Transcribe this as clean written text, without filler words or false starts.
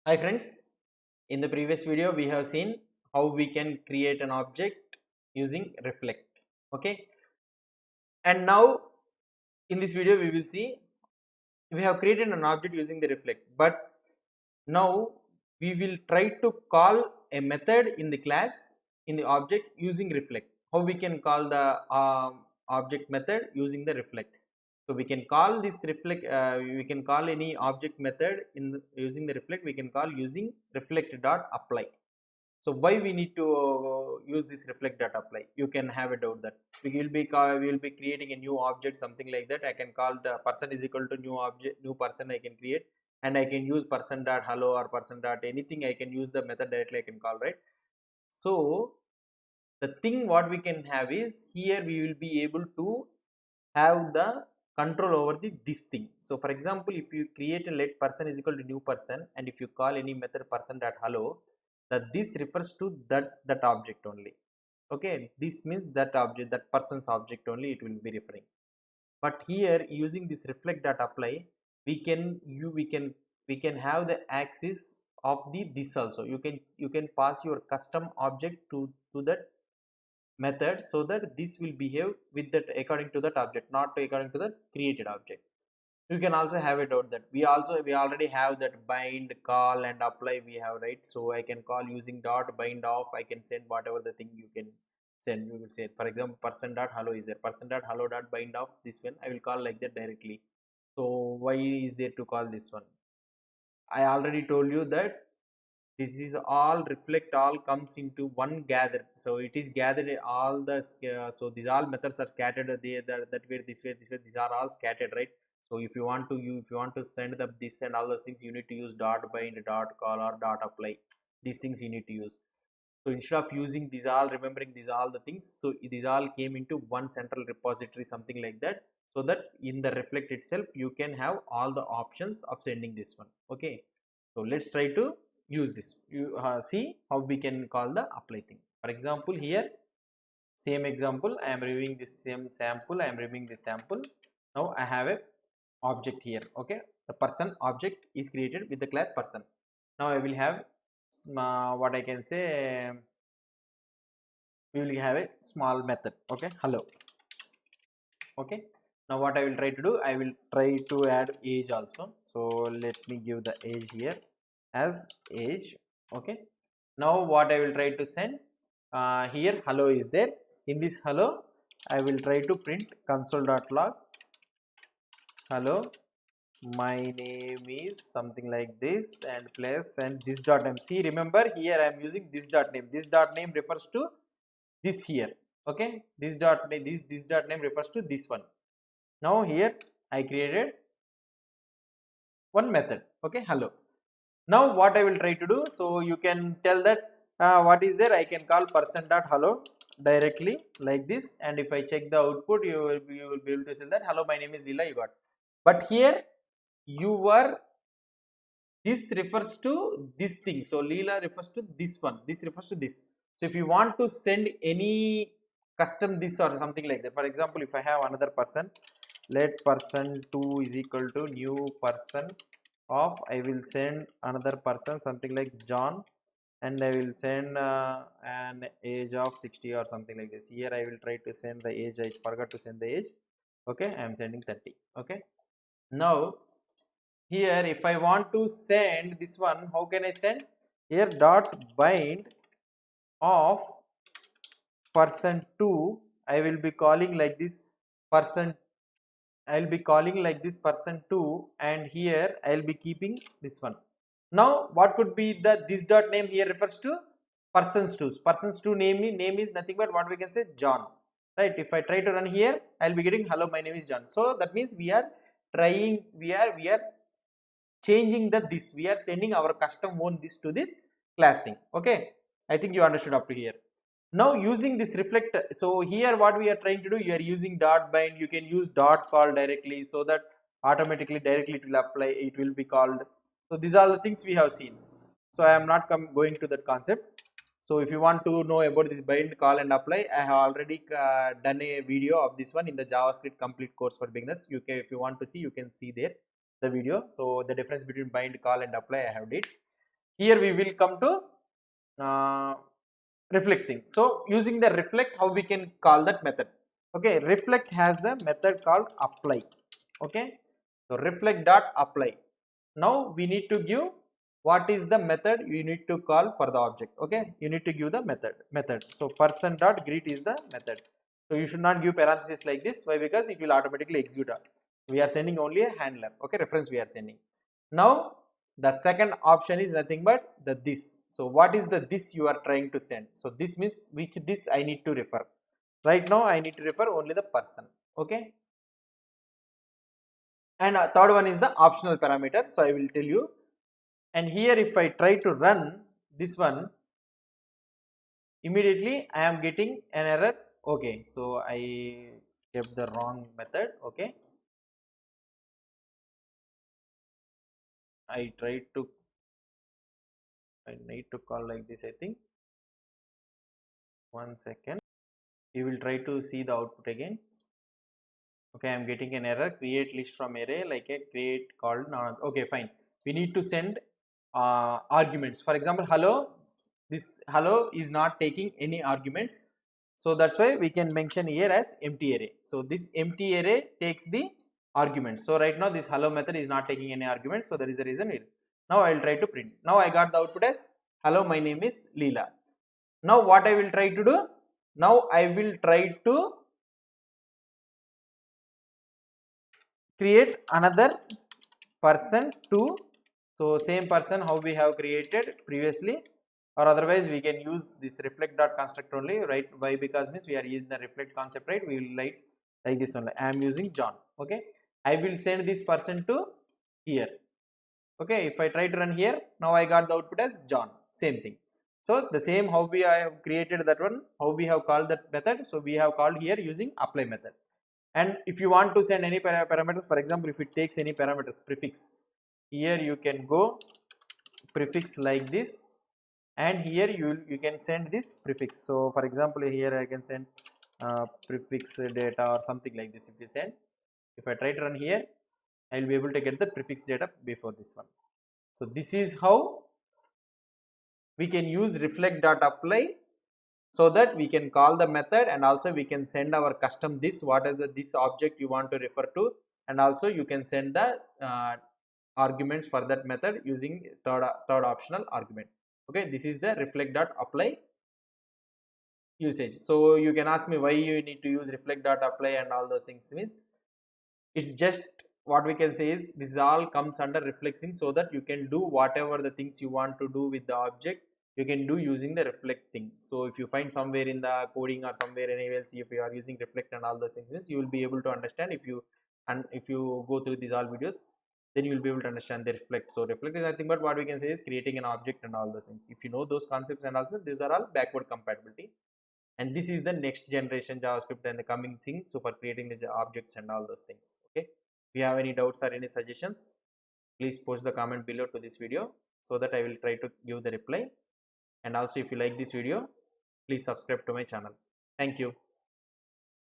Hi friends, in the previous video we have seen how we can create an object using reflect. Okay, and now in this video we will see we have created an object using the reflect, but now we will try to call a method in the class in the object using reflect. How we can call the object method using the reflect? So we can call this reflect, we can call any object method using the reflect, we can call using reflect dot apply. So why we need to use this reflect dot apply? You can have a doubt that we will be creating a new object, something like that. I can call the person is equal to new object, new person I can create, and I can use person dot hello or person dot anything. I can use the method directly. I can call, right? So the thing what we can have is here we will be able to have the control over this thing. So for example, if you create a let person is equal to new person, and if you call any method person dot hello, that this refers to that object only. Okay, this means that object, that person's object only it will be referring. But here using this reflect dot apply, we can we can have the axis of the this also. You can pass your custom object to that method, so that this will behave with that according to that object, not according to the created object. You can also have it out that we already have that bind, call and apply we have, right? So I can call using dot bind off. I can send whatever the thing you can send. You will say, for example, person dot hello is there, person dot hello dot bind off, this one I will call like that directly. So why is there to call this one? I already told you that this is all reflect, all comes into one gather. So it is gathered all the so these all methods are scattered there, that way, this way, these are all scattered, right? So if you want to if you want to send the this and all those things, you need to use dot bind, dot call or dot apply. These things you need to use. So instead of using these all, remembering these all the things, so these all came into one central repository, something like that, so that in the reflect itself you can have all the options of sending this one. Okay, so let's try to use this. You see how we can call the apply thing. For example, here same example, I am reviewing this same sample, I am reviewing this sample. Now I have a object here. Okay, the person object is created with the class person. Now I will have what I can say, we will have a small method. Okay, hello. Okay, now what I will try to do, I will try to add age also. So let me give the age here as age. Okay, now what I will try to send, here hello is there. In this hello I will try to print console.log hello, my name is something like this, and place and this dot name. See, remember here I am using this dot name. This dot name refers to this here. Okay, this dot this dot name refers to this one. Now here I created one method. Okay, hello. Now what I will try to do, so you can tell that what is there, I can call person dot hello directly like this, and if I check the output, you will be able to say that hello, my name is Lila, you got. But here you were, this refers to this thing. So Leela refers to this one, this refers to this. So if you want to send any custom this or something like that, for example, if I have another person, let person 2 is equal to new person of, I will send another person something like John, and I will send an age of 60 or something like this. Here I will try to send the age, I forgot to send the age. Okay, I am sending 30. Okay, now here if I want to send this one, how can I send? Here dot bind of person 2, I will be calling like this person, I will be calling like this person 2, and here I will be keeping this one. Now what could be the this dot name here refers to persons 2. Persons 2 name is nothing but what we can say, John, right? If I try to run here, I'll be getting hello, my name is John. So that means we are trying, we are changing the this, we are sending our custom own this to this class thing. Okay, I think you understood up to here. Now using this reflect, so here what we are trying to do, you are using dot bind, you can use dot call directly, so that automatically directly it will apply, it will be called. So these are the things we have seen. So I am not going to that concepts. So if you want to know about this bind, call and apply, I have already done a video of this one in the JavaScript complete course for beginners. You can, if you want to see, you can see there the video. So the difference between bind, call and apply I have did. here we will come to reflecting. So using the reflect, how we can call that method? Okay, reflect has the method called apply. Okay, so reflect dot apply. Now we need to give what is the method you need to call for the object. Okay, you need to give the method. So person dot greet is the method. So you should not give parenthesis like this. Why? Because it will automatically execute. We are sending only a handler. Okay, reference we are sending. Now the second option is nothing but the this. So what is the this you are trying to send? So this means which this I need to refer. Right now I need to refer only the person. Okay, and third one is the optional parameter. So I will tell you. And here if I try to run this one, immediately I am getting an error. Okay, so I kept the wrong method. Okay, I tried to, I need to call like this, I think. 1 second, we will try to see the output again. Okay, I am getting an error, create list from array, like a create called non. Okay, fine, we need to send arguments. For example, hello, this hello is not taking any arguments, so that's why we can mention here as empty array. So this empty array takes the arguments. So right now this hello method is not taking any arguments, so that is the reason here. Now I will try to print. Now I got the output as hello, my name is Leela. Now what I will try to do, now I will try to create another person to, so same person how we have created previously, or otherwise we can use this reflect dot construct only, right? Why? Because means we are using the reflect concept, right? We will like this only. I am using John. Okay, I will send this person to here. Okay, if I try to run here, now I got the output as John, same thing. So the same how we have created that one, how we have called that method, so we have called here using apply method. And if you want to send any parameters, for example, if it takes any parameters prefix, here you can go prefix like this, and here you can send this prefix. So for example, here I can send prefix data or something like this. If you send, if I try to run here, I will be able to get the prefix data before this one. So this is how we can use reflect.apply, so that we can call the method, and also we can send our custom this, what is the this object you want to refer to, and also you can send the arguments for that method using third optional argument. Okay, this is the reflect.apply usage. So you can ask me why you need to use reflect.apply and all those things. Means it's just, what we can say is this all comes under reflexing, so that you can do whatever the things you want to do with the object, you can do using the reflect thing. So if you find somewhere in the coding or somewhere anywhere else, if you are using reflect and all those things, you will be able to understand. If you, and if you go through these all videos, then you will be able to understand the reflect. So reflect is nothing but, what we can say is creating an object and all those things. If you know those concepts, and also these are all backward compatibility, and this is the next generation JavaScript and the coming thing, so for creating the objects and all those things. Okay, if you have any doubts or any suggestions, please post the comment below to this video, so that I will try to give the reply. And also if you like this video, please subscribe to my channel. Thank you.